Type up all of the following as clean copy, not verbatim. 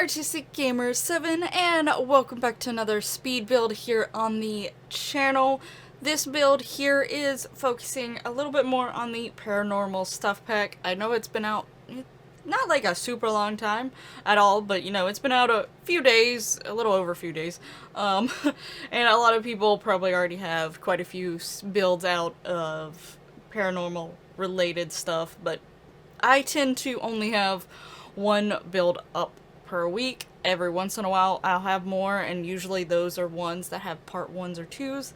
Artistic Gamer 7, and welcome back to another speed build here on the channel. This build here is focusing a little bit more on the paranormal stuff pack. I know it's been out not like a super long time at all, but you know, it's been out a few days, a little over a few days. And a lot of people probably already have quite a few builds out of paranormal related stuff, but I tend to only have one build up per week. Every once in a while I'll have more, and usually those are ones that have part 1s or 2s.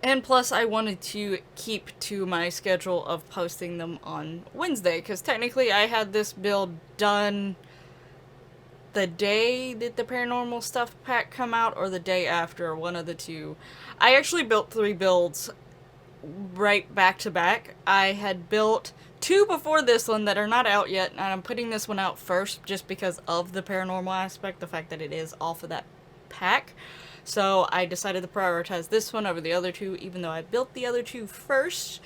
And plus I wanted to keep to my schedule of posting them on Wednesday, because technically I had this build done the day that the paranormal stuff pack come out, or the day after, one of the two. I actually built 3 builds right back to back. I had built 2 before this one that are not out yet, and I'm putting this one out first just because of the paranormal aspect, the fact that it is off of that pack. So I decided to prioritize this one over the other 2, even though I built the other 2 first.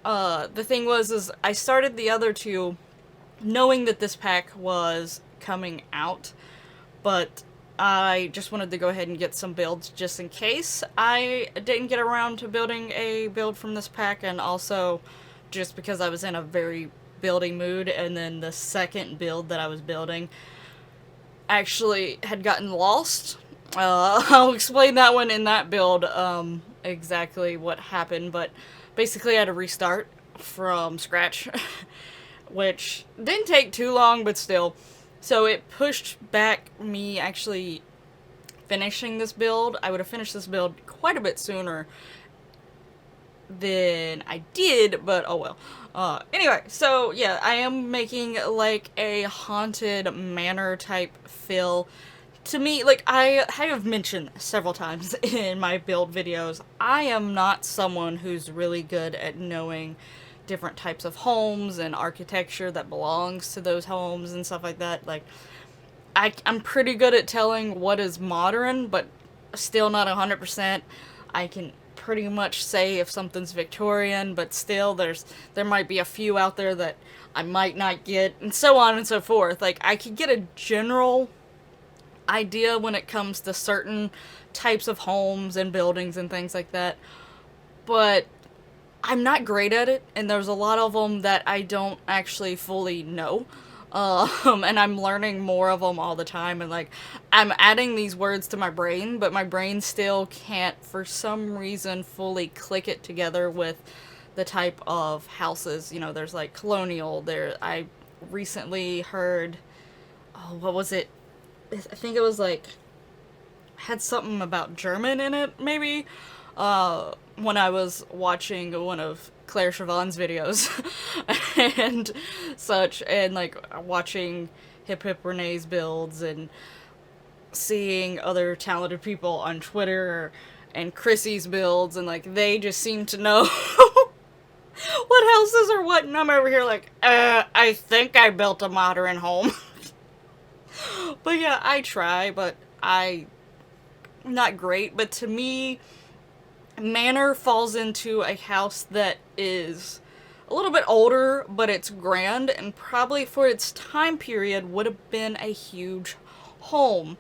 The thing was I started the other 2 knowing that this pack was coming out, but I just wanted to go ahead and get some builds just in case I didn't get around to building a build from this pack, and also just because I was in a very building mood, and then the second build that I was building actually had gotten lost. I'll explain that one in that build, exactly what happened, but basically I had to restart from scratch, which didn't take too long, but still. So it pushed back me actually finishing this build. I would have finished this build quite a bit sooner than I did, but oh well. Anyway, so yeah, I am making like a haunted manor type feel. To me, like I have mentioned several times in my build videos, I am not someone who's really good at knowing different types of homes and architecture that belongs to those homes and stuff like that. Like, I'm pretty good at telling what is modern, but still not 100%. I can pretty much say if something's Victorian, but still there might be a few out there that I might not get, and so on and so forth. Like, I could get a general idea when it comes to certain types of homes and buildings and things like that, but I'm not great at it, and there's a lot of them that I don't actually fully know. And I'm learning more of them all the time, and like, I'm adding these words to my brain, but my brain still can't, for some reason, fully click it together with the type of houses. You know, there's like colonial, I recently heard, oh, what was it? I think it was like, had something about German in it, maybe, when I was watching one of Claire Siobhan's videos and such, and like watching Hip Hip Renee's builds and seeing other talented people on Twitter and Chrissy's builds, and like they just seem to know what houses are what, and I'm over here like, I think I built a modern home. But yeah, I try, but I'm not great. But to me, manor falls into a house that is a little bit older, but it's grand, and probably for its time period would have been a huge home.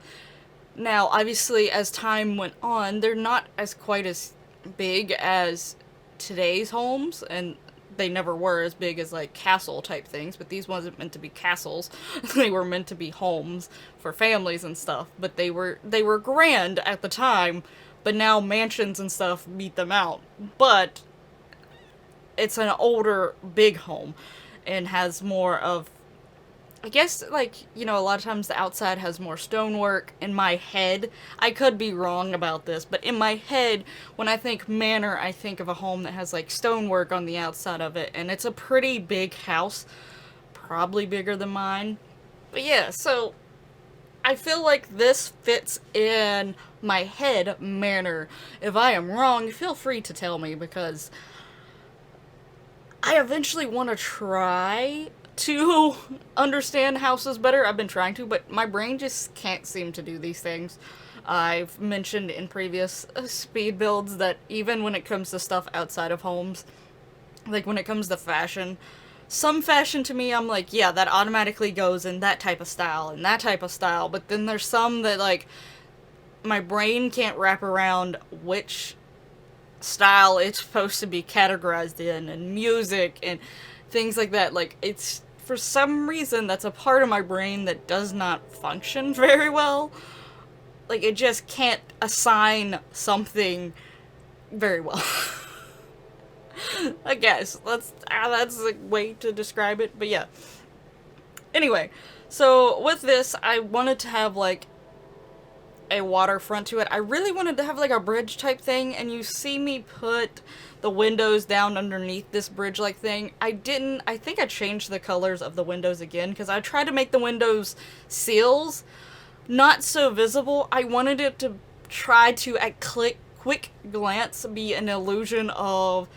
Now, obviously, as time went on, they're not as quite as big as today's homes, and they never were as big as like castle type things, but these wasn't meant to be castles. They were meant to be homes for families and stuff, but they were grand at the time, but now mansions and stuff beat them out. But it's an older big home and has more of, I guess, like, you know, a lot of times the outside has more stonework. In my head, I could be wrong about this, but in my head, when I think manor, I think of a home that has, like, stonework on the outside of it, and it's a pretty big house, probably bigger than mine. But yeah, so I feel like this fits in my head manor. If I am wrong, feel free to tell me, because I eventually want to try to understand houses better. I've been trying to, but my brain just can't seem to do these things. I've mentioned in previous speed builds that even when it comes to stuff outside of homes, like when it comes to fashion, some fashion to me, I'm like, yeah, that automatically goes in that type of style and that type of style. But then there's some that, like, my brain can't wrap around which style it's supposed to be categorized in, and music and things like that. Like, it's, for some reason, that's a part of my brain that does not function very well. Like, it just can't assign something very well. I guess that's a way to describe it, but yeah. Anyway, so with this, I wanted to have like a waterfront to it. I really wanted to have like a bridge type thing, and you see me put the windows down underneath this bridge like thing. I think I changed the colors of the windows again, because I tried to make the windows seals not so visible. I wanted it to try to, at quick glance, be an illusion of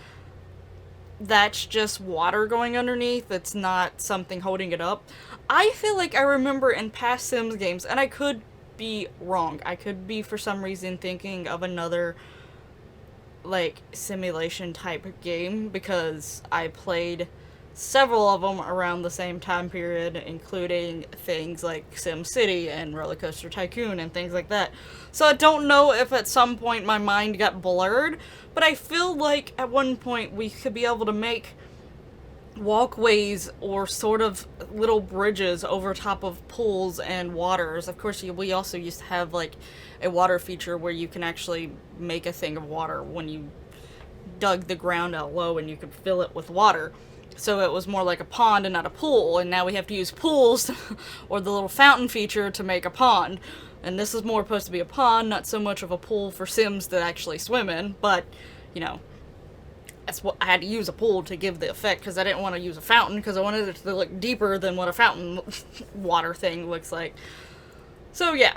that's just water going underneath. It's not something holding it up. I feel like I remember in past Sims games, and I could be wrong. I could be, for some reason, thinking of another, like, simulation type game, because I played several of them around the same time period, including things like SimCity and Roller Coaster Tycoon and things like that. So I don't know if at some point my mind got blurred, but I feel like at one point we could be able to make walkways or sort of little bridges over top of pools and waters. Of course, we also used to have like a water feature where you can actually make a thing of water when you dug the ground out low, and you could fill it with water. So it was more like a pond and not a pool, and now we have to use pools or the little fountain feature to make a pond. And this is more supposed to be a pond, not so much of a pool for Sims to actually swim in, but, you know, that's what I had to use, a pool to give the effect, because I didn't want to use a fountain, because I wanted it to look deeper than what a fountain water thing looks like. So yeah,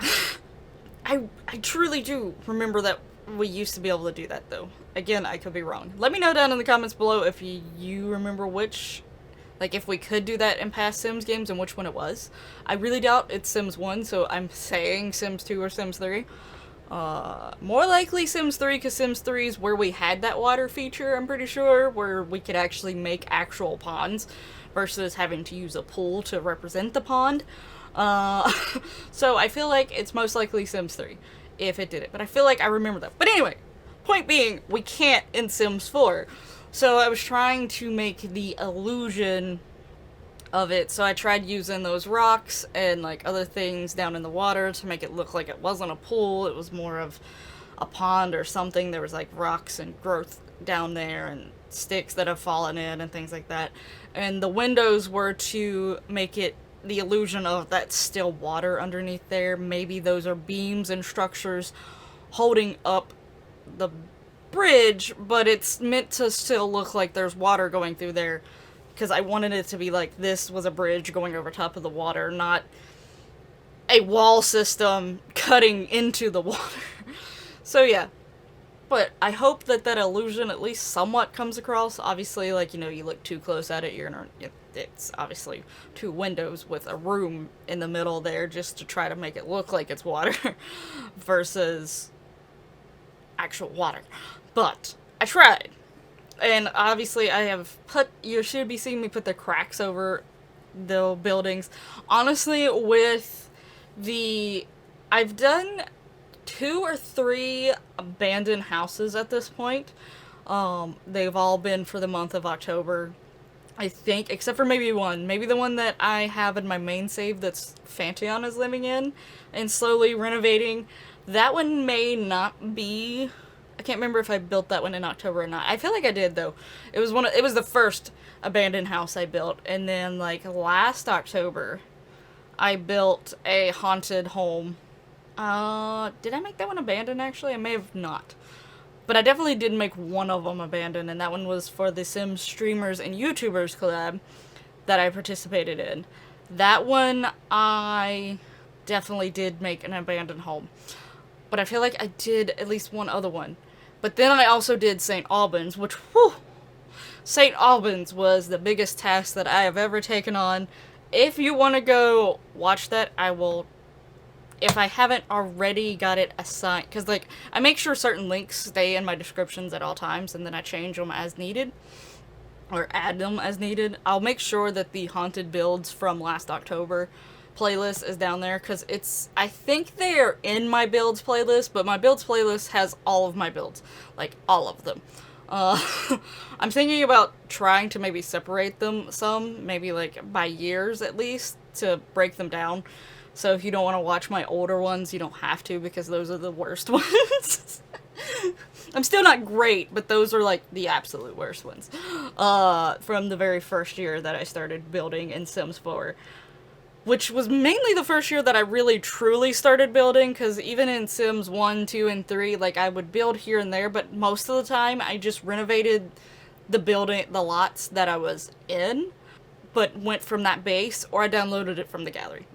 I truly do remember that we used to be able to do that, though. Again, I could be wrong. Let me know down in the comments below if you remember which, like, if we could do that in past Sims games and which one it was. I really doubt it's Sims 1, so I'm saying Sims 2 or Sims 3. More likely Sims 3, because Sims 3 is where we had that water feature, I'm pretty sure, where we could actually make actual ponds versus having to use a pool to represent the pond. So I feel like it's most likely Sims 3, if it did it, but I feel like I remember that. But anyway, point being, we can't in Sims 4. So I was trying to make the illusion of it, so I tried using those rocks and like other things down in the water to make it look like it wasn't a pool, it was more of a pond or something. There was like rocks and growth down there and sticks that have fallen in and things like that. And the windows were to make it the illusion of that's still water underneath there. Maybe those are beams and structures holding up the bridge, but it's meant to still look like there's water going through there, because I wanted it to be like this was a bridge going over top of the water, not a wall system cutting into the water. So yeah, but I hope that that illusion at least somewhat comes across. Obviously, like, you know, you look too close at it, you're gonna, it's obviously two windows with a room in the middle there just to try to make it look like it's water versus actual water. But I tried. And obviously I have you should be seeing me put the cracks over the buildings. Honestly, with I've done 2 or 3 abandoned houses at this point. They've all been for the month of October, I think, except for maybe one. Maybe the one that I have in my main save that's Fanteon is living in and slowly renovating. That one may not be... I can't remember if I built that one in October or not. I feel like I did, though. It was the first abandoned house I built. And then, like, last October, I built a haunted home. Did I make that one abandoned, actually? I may have not. But I definitely did make one of them abandoned, and that one was for the Sims Streamers and YouTubers collab that I participated in. That one, I definitely did make an abandoned home. But I feel like I did at least one other one. But then I also did St. Albans, which, whew, St. Albans was the biggest task that I have ever taken on. If you want to go watch that, I will, if I haven't already got it assigned, because, like, I make sure certain links stay in my descriptions at all times, and then I change them as needed. or add them as needed. I'll make sure that the haunted builds from last October playlist is down there, because I think they're in my builds playlist, but my builds playlist has all of my builds, like all of them. Uh, I'm thinking about trying to maybe separate them some, maybe like by years at least, to break them down. So if you don't want to watch my older ones, you don't have to, because those are the worst ones. I'm still not great, but those are like the absolute worst ones. From the very first year that I started building in Sims 4. Which was mainly the first year that I really truly started building, because even in Sims 1, 2, and 3, like, I would build here and there, but most of the time I just renovated the lots that I was in, but went from that base, or I downloaded it from the gallery.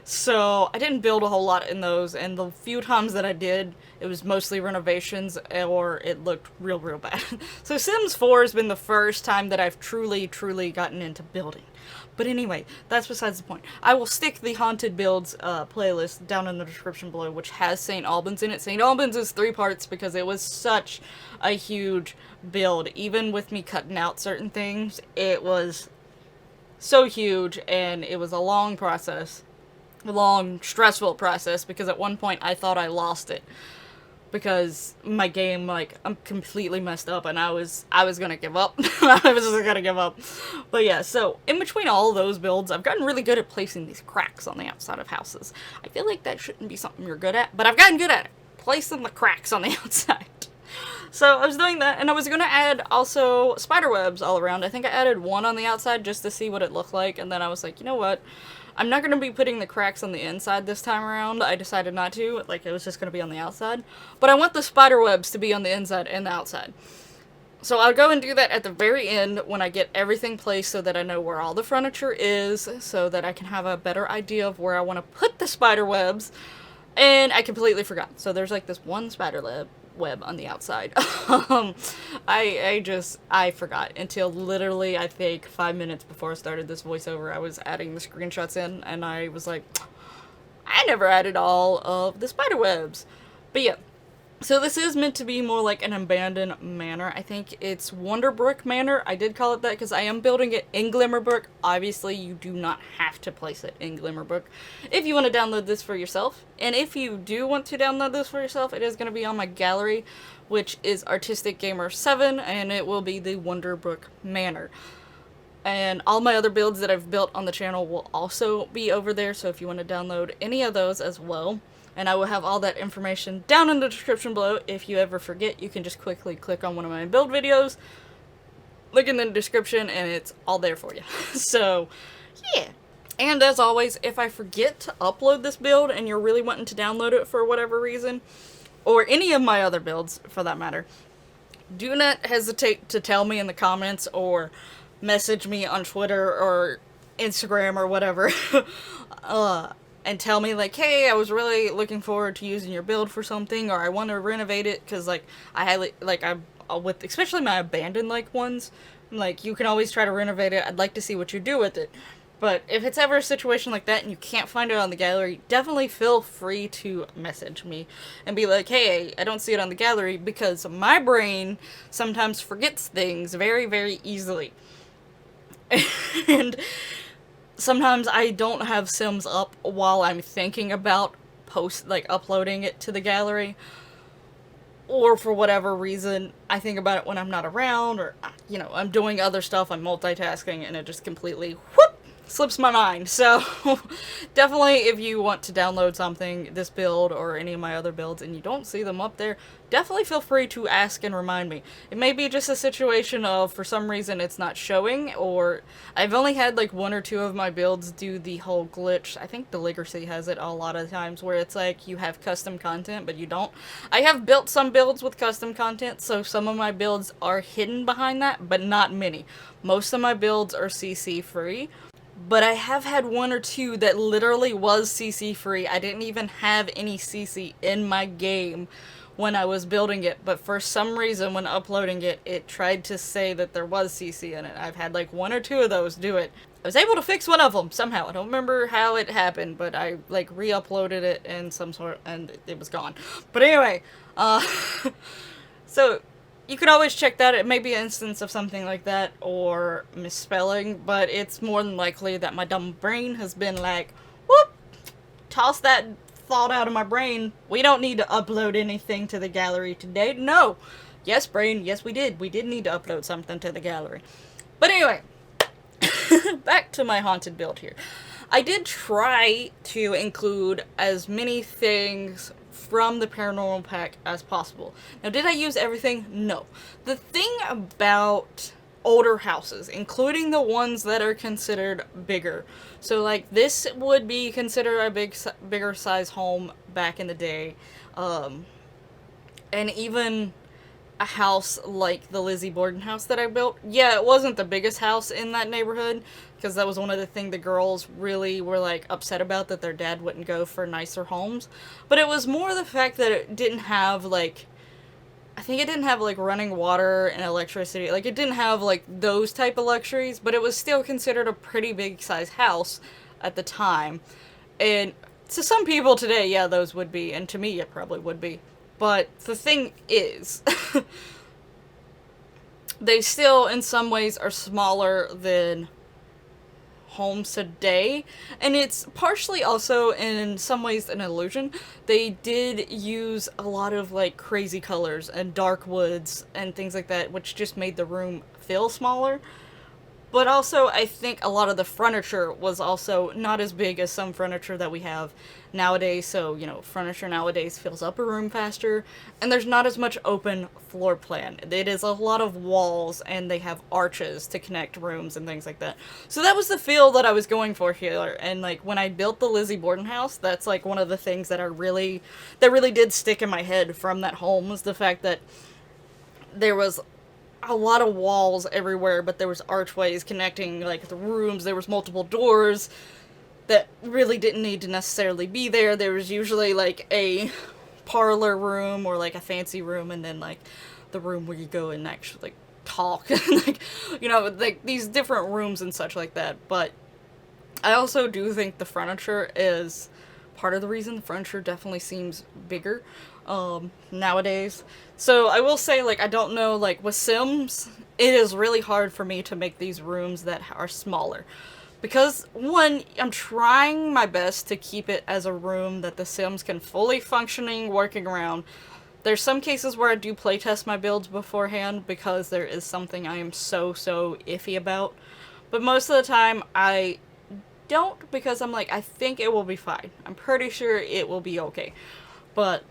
So I didn't build a whole lot in those, and the few times that I did, it was mostly renovations, or it looked real, real bad. So Sims 4 has been the first time that I've truly, truly gotten into building. But anyway, that's besides the point. I will stick the Haunted Builds playlist down in the description below, which has St. Albans in it. St. Albans is 3 parts because it was such a huge build. Even with me cutting out certain things, it was so huge, and it was a long process. A long, stressful process, because at one point I thought I lost it. Because my game, like, I'm completely messed up, and I was gonna give up. I was just gonna give up. But yeah, so, in between all those builds, I've gotten really good at placing these cracks on the outside of houses. I feel like that shouldn't be something you're good at, but I've gotten good at it. Placing the cracks on the outside. So, I was doing that, and I was gonna add, also, spider webs all around. I think I added one on the outside just to see what it looked like, and then I was like, you know what? I'm not going to be putting the cracks on the inside this time around. I decided not to. Like, it was just going to be on the outside. But I want the spider webs to be on the inside and the outside. So I'll go and do that at the very end when I get everything placed, so that I know where all the furniture is, so that I can have a better idea of where I want to put the spider webs. And I completely forgot. So there's like this one spider web on the outside. I forgot until literally, I think, 5 minutes before I started this voiceover. I was adding the screenshots in, and I was like, I never added all of the spider webs. But yeah, so this is meant to be more like an abandoned manor. I think it's Wonderbrook Manor. I did call it that because I am building it in Glimmerbrook. Obviously, you do not have to place it in Glimmerbrook if you want to download this for yourself. And if you do want to download this for yourself, it is going to be on my gallery, which is Artistic Gamer 7, and it will be the Wonderbrook Manor. And all my other builds that I've built on the channel will also be over there, so if you want to download any of those as well. And I will have all that information down in the description below. If you ever forget, you can just quickly click on one of my build videos, look in the description, and it's all there for you. So, yeah. And as always, if I forget to upload this build and you're really wanting to download it for whatever reason, or any of my other builds for that matter, do not hesitate to tell me in the comments or message me on Twitter or Instagram or whatever. And tell me, like, hey, I was really looking forward to using your build for something, or I want to renovate it, because, like, with especially my abandoned, like, ones, like, you can always try to renovate it. I'd like to see what you do with it. But if it's ever a situation like that and you can't find it on the gallery, definitely feel free to message me and be like, hey, I don't see it on the gallery, because my brain sometimes forgets things very, very easily. And sometimes I don't have Sims up while I'm thinking about uploading it to the gallery. Or for whatever reason, I think about it when I'm not around, or, you know, I'm doing other stuff, I'm multitasking, and it just completely, whoop, slips my mind. So, definitely, if you want to download something, this build, or any of my other builds, and you don't see them up there, definitely feel free to ask and remind me. It may be just a situation of, for some reason, it's not showing, or I've only had, like, 1 or 2 of my builds do the whole glitch. I think the Legacy has it a lot of times, where it's like, you have custom content, but you don't. I have built some builds with custom content, so some of my builds are hidden behind that, but not many. Most of my builds are CC free. But I have had 1 or 2 that literally was CC free. I didn't even have any CC in my game when I was building it, but for some reason when uploading it, it tried to say that there was CC in it. I've had like 1 or 2 of those do it. I was able to fix one of them somehow. I don't remember how it happened, but I like re-uploaded it in some sort, and it was gone. But anyway, so you could always check that. It may be an instance of something like that or misspelling, but it's more than likely that my dumb brain has been like, whoop, toss that thought out of my brain. We don't need to upload anything to the gallery today. No. Yes, brain, yes, we did. We did need to upload something to the gallery. But anyway, back to my haunted build here. I did try to include as many things from the paranormal pack as possible. Now, did I use everything? No. The thing about older houses, including the ones that are considered bigger, so like this would be considered a bigger size home back in the day, and even a house like the Lizzie Borden house that I built. Yeah, it wasn't the biggest house in that neighborhood, because that was one of the things the girls really were like upset about, that their dad wouldn't go for nicer homes. But it was more the fact that it didn't have like, I think it didn't have like running water and electricity. Like it didn't have like those type of luxuries, but it was still considered a pretty big size house at the time. And to some people today, yeah, those would be, and to me it probably would be. But the thing is, they still, in some ways, are smaller than homes today. And it's partially also, in some ways, an illusion. They did use a lot of, like, crazy colors and dark woods and things like that, which just made the room feel smaller. But also, I think a lot of the furniture was also not as big as some furniture that we have nowadays. So, you know, furniture nowadays fills up a room faster, and there's not as much open floor plan. It is a lot of walls, and they have arches to connect rooms and things like that. So that was the feel that I was going for here. And, like, when I built the Lizzie Borden house, that's, like, one of the things that really did stick in my head from that home, was the fact that there was a lot of walls everywhere, but there was archways connecting, like, the rooms. There was multiple doors that really didn't need to necessarily be there. There was usually, like, a parlor room or, like, a fancy room, and then, like, the room where you go and actually, like, talk. Like, you know, like, these different rooms and such like that. But I also do think the furniture is part of the reason. The furniture definitely seems bigger nowadays. So I will say, like, I don't know, like, with Sims, it is really hard for me to make these rooms that are smaller. Because, one, I'm trying my best to keep it as a room that the Sims can fully functioning, working around. There's some cases where I do playtest my builds beforehand, because there is something I am so iffy about. But most of the time, I don't, because I'm like, I think it will be fine. I'm pretty sure it will be okay. But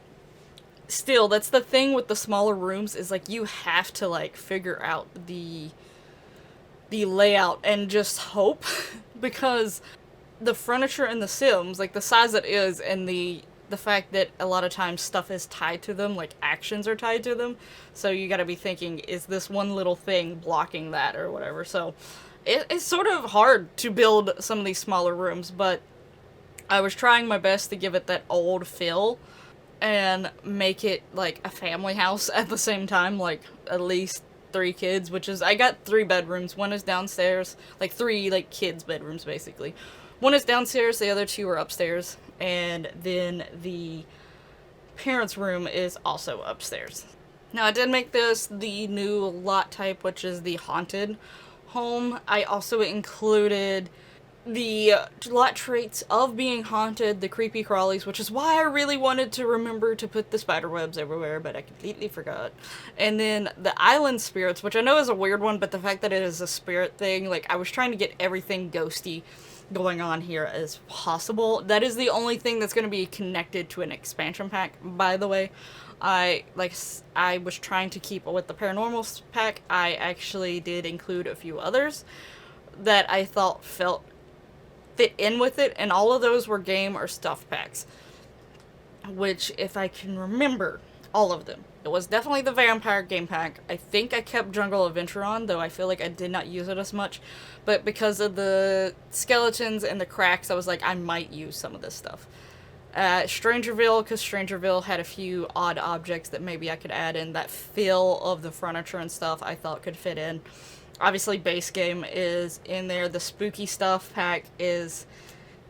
still, that's the thing with the smaller rooms, is like you have to like figure out the layout and just hope, because the furniture in the Sims, like the size it is, and the fact that a lot of times stuff is tied to them, like actions are tied to them, so you gotta be thinking, is this one little thing blocking that or whatever. So it's sort of hard to build some of these smaller rooms, but I was trying my best to give it that old feel and make it like a family house at the same time, like at least 3 kids, which is, I got 3 bedrooms. One is downstairs, like 3 like kids bedrooms basically. One is downstairs, the other 2 are upstairs, and then the parents' room is also upstairs. Now I did make this the new lot type, which is the haunted home. I also included the lot traits of being haunted, the creepy crawlies, which is why I really wanted to remember to put the spider webs everywhere, but I completely forgot. And then the island spirits, which I know is a weird one, but the fact that it is a spirit thing, like I was trying to get everything ghosty going on here as possible. That is the only thing that's going to be connected to an expansion pack, by the way. I was trying to keep with the paranormal pack. I actually did include a few others that I thought fit in with it, and all of those were game or stuff packs, which, if I can remember all of them, it was definitely the vampire game pack. I think I kept Jungle Adventure on, though I feel like I did not use it as much, but because of the skeletons and the cracks, I was like, I might use some of this stuff. Strangerville, because Strangerville had a few odd objects that maybe I could add in. That feel of the furniture and stuff I thought could fit in. Obviously, base game is in there. The spooky stuff pack is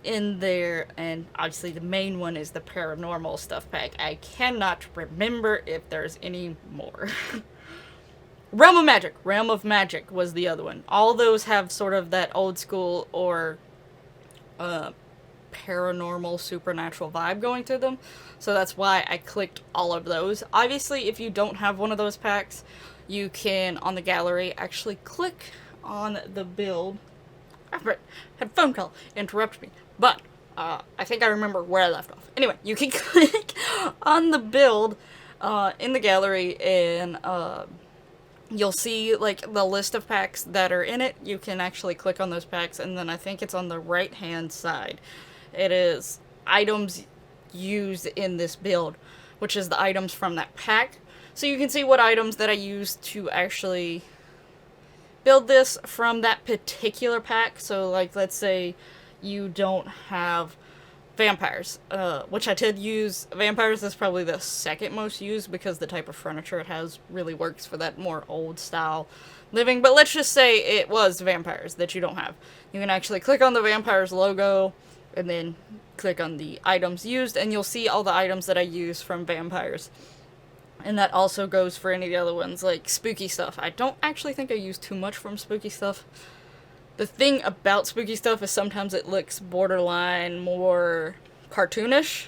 in there. And obviously, the main one is the paranormal stuff pack. I cannot remember if there's any more. Realm of Magic. Realm of Magic was the other one. All those have sort of that old school or uh, paranormal, supernatural vibe going through them. So that's why I clicked all of those. Obviously, if you don't have one of those packs, you can, on the gallery, actually click on the build. I had a phone call interrupt me. But I think I remember where I left off. Anyway, you can click on the build in the gallery, and you'll see like the list of packs that are in it. You can actually click on those packs, and then I think it's on the right hand side. It is items used in this build, which is the items from that pack. So you can see what items that I used to actually build this from that particular pack. So like, let's say you don't have vampires, which I did use. Vampires is probably the second most used because the type of furniture it has really works for that more old style living. But let's just say it was vampires that you don't have. You can actually click on the vampires logo and then click on the items used, and you'll see all the items that I use from vampires. And that also goes for any of the other ones, like spooky stuff. I don't actually think I use too much from spooky stuff. The thing about spooky stuff is sometimes it looks borderline more cartoonish,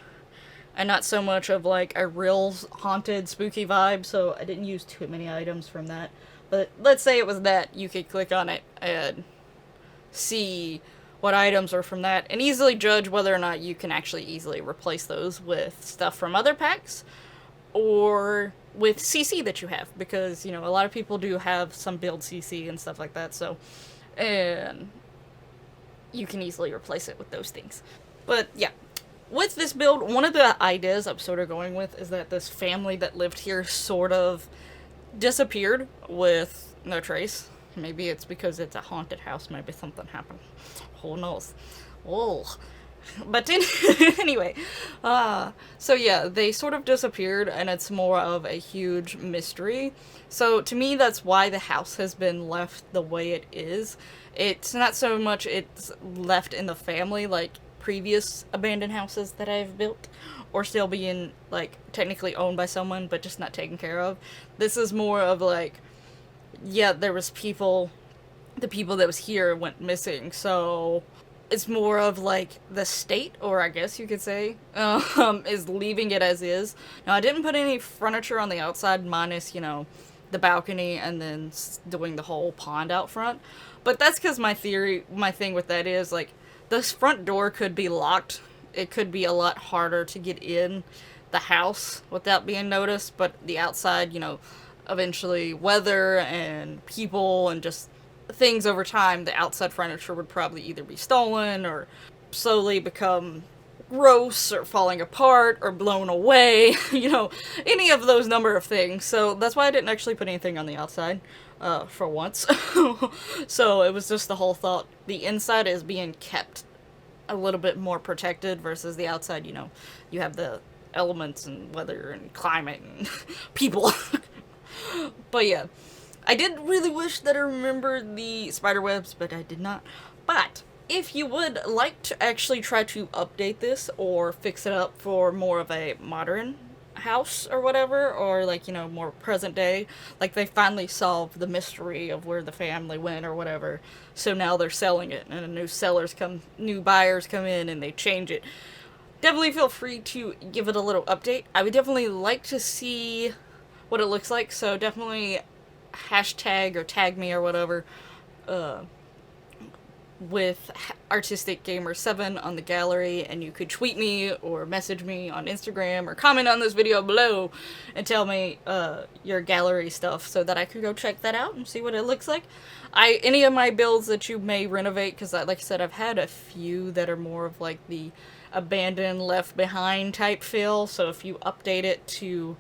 and not so much of like a real haunted spooky vibe, so I didn't use too many items from that. But let's say it was that, you could click on it and see what items are from that, and easily judge whether or not you can actually easily replace those with stuff from other packs, or with CC that you have, because, you know, a lot of people do have some build CC and stuff like that, so, and you can easily replace it with those things. But, yeah. With this build, one of the ideas I'm sort of going with is that this family that lived here sort of disappeared with no trace. Maybe it's because it's a haunted house. Maybe something happened. Who knows? Oh. But anyway, so yeah, they sort of disappeared, and it's more of a huge mystery. So to me, that's why the house has been left the way it is. It's not so much it's left in the family like previous abandoned houses that I've built, or still being like technically owned by someone but just not taken care of. This is more of like, yeah, there was people, the people that was here went missing, so it's more of like the state, or I guess you could say, is leaving it as is. Now, I didn't put any furniture on the outside, minus, you know, the balcony and then doing the whole pond out front. But that's because my thing with that is, like, this front door could be locked. It could be a lot harder to get in the house without being noticed, but the outside, you know, eventually weather and people and just things over time, the outside furniture would probably either be stolen or slowly become gross or falling apart or blown away, you know, any of those number of things. So that's why I didn't actually put anything on the outside, for once. So it was just the whole thought, the inside is being kept a little bit more protected versus the outside, you know, you have the elements and weather and climate and people. But yeah, I did really wish that I remembered the spider webs, but I did not. But if you would like to actually try to update this or fix it up for more of a modern house or whatever, or like, you know, more present day, like they finally solved the mystery of where the family went or whatever, so now they're selling it and new buyers come in and they change it, definitely feel free to give it a little update. I would definitely like to see what it looks like, so definitely hashtag or tag me or whatever with Artistic Gamer 7 on the gallery, and you could tweet me or message me on Instagram or comment on this video below and tell me your gallery stuff so that I could go check that out and see what it looks like. Any of my builds that you may renovate, because like I said, I've had a few that are more of like the abandoned, left behind type feel, so if you update it to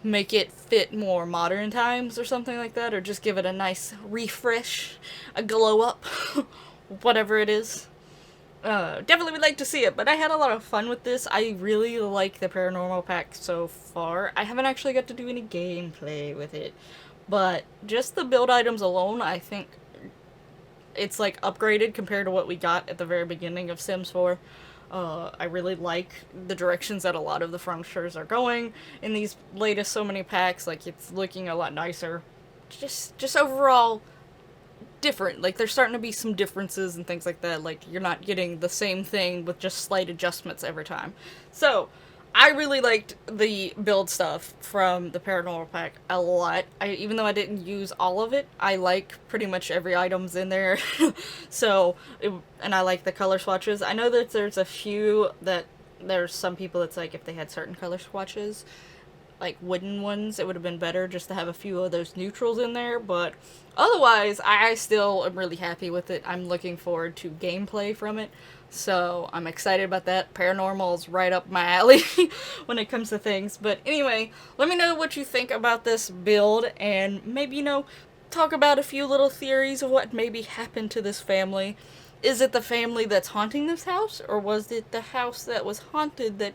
make it fit more modern times or something like that, or just give it a nice refresh, a glow up, whatever it is, definitely would like to see it. But I had a lot of fun with this. I really like the paranormal pack so far. I haven't actually got to do any gameplay with it, but just the build items alone, I think it's like upgraded compared to what we got at the very beginning of Sims 4. I really like the directions that a lot of the furnitures are going in these latest so many packs. Like, it's looking a lot nicer. Just overall different. Like, there's starting to be some differences and things like that. Like, you're not getting the same thing with just slight adjustments every time. So, I really liked the build stuff from the Paranormal pack a lot. Even though I didn't use all of it, I like pretty much every item's in there. And I like the color swatches. I know that there's a few that there's some people that's like if they had certain color swatches, like wooden ones, it would have been better just to have a few of those neutrals in there, but otherwise, I still am really happy with it. I'm looking forward to gameplay from it, so I'm excited about that. Paranormal's right up my alley when it comes to things, but anyway, let me know what you think about this build, and maybe, talk about a few little theories of what maybe happened to this family. Is it the family that's haunting this house, or was it the house that was haunted that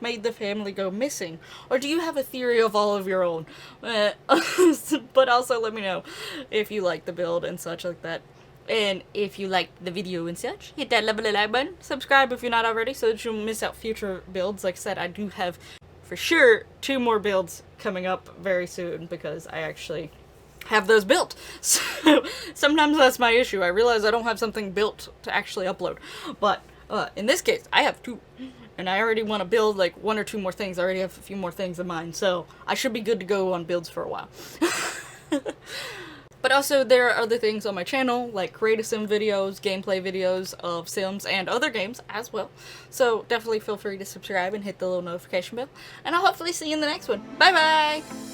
made the family go missing? Or do you have a theory of all of your own? But also let me know if you like the build and such like that. And if you liked the video and such, hit that lovely like button. Subscribe if you're not already so that you won't miss out future builds. Like I said, I do have for sure 2 more builds coming up very soon because I actually have those built. So sometimes that's my issue. I realize I don't have something built to actually upload. But in this case, I have 2. And I already want to build like 1 or 2 more things. I already have a few more things in mind. So I should be good to go on builds for a while. But also there are other things on my channel like create a sim videos, gameplay videos of Sims and other games as well. So definitely feel free to subscribe and hit the little notification bell. And I'll hopefully see you in the next one. Bye bye!